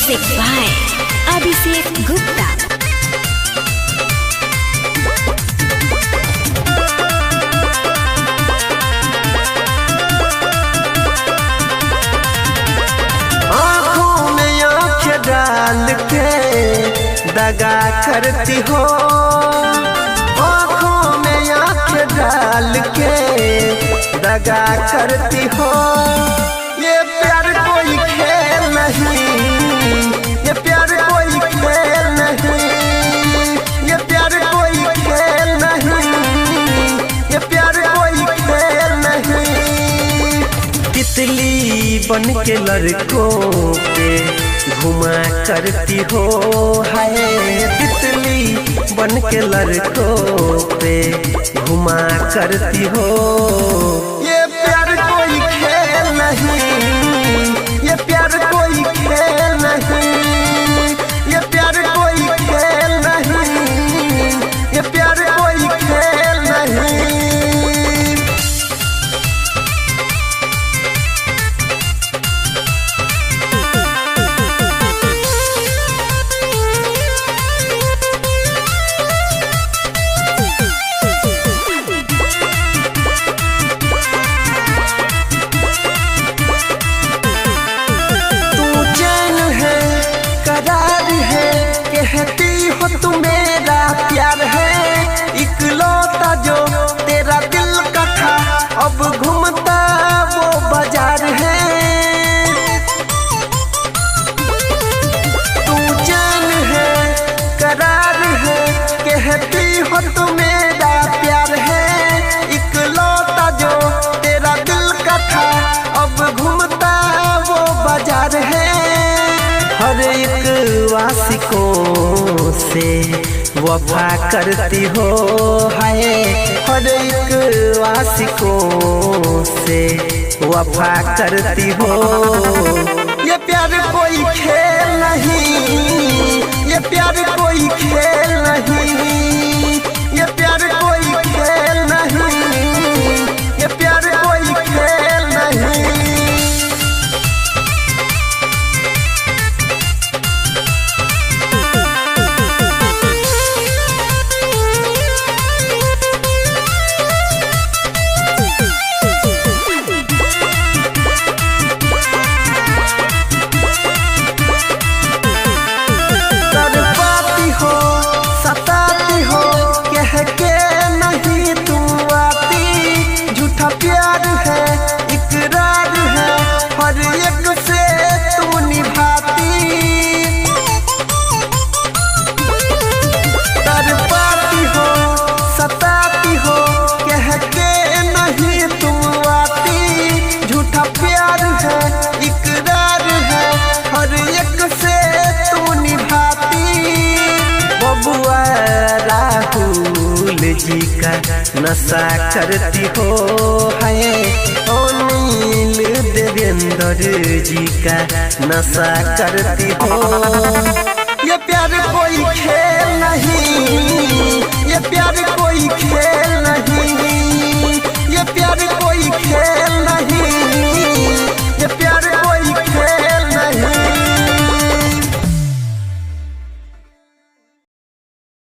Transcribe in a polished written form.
Music by Abhishek Gupta. डाल के दगा करती हो, आँखों में आँख डाल के दगा करती हो। ये प्यार कोई खेल नहीं, ये प्यार कोई खेल नहीं, ये प्यार कोई खेल नहीं, ये प्यार कोई खेल नहीं। तितली बन के लड़कों पे घुमा करती हो, हाय तितली बन के लड़कों पे घुमा करती हो। ये प्यार कोई खेल नहीं, ये प्यार कोई खेल नहीं, ये प्यार कोई खेल नहीं, ये प्यार कोई खेल नहीं। कहती हो तू मेरा प्यार है, इकलौता जो तेरा दिल का था, अब घूमता वो बाजार है। तू जान है, करार है, कहती हो तू मेरा प्यार है, इकलौता जो तेरा दिल का था, अब घूमता वो बाजार है। हर एक वासिकों से वफा करती हो, हाय हर एक वासिकों से वफा करती हो। ये प्यार कोई खेल नहीं, ये प्यार कोई खेल नहीं, ये प्यार कोई खेल नहीं, ये प्यार कोई खेल नहीं। प्यार है, इकरार है, हर एक से तू निभाती। तड़पाती हो, सताती हो, कह के नहीं तुम आती। झूठा प्यार है, इकरार है, हर एक से तू निभाती। बबुआ राहुल जी का नशा करती हो, हाय अनिल देवेंद्र जी का नशा करती हो। ये प्यार कोई खेल नहीं।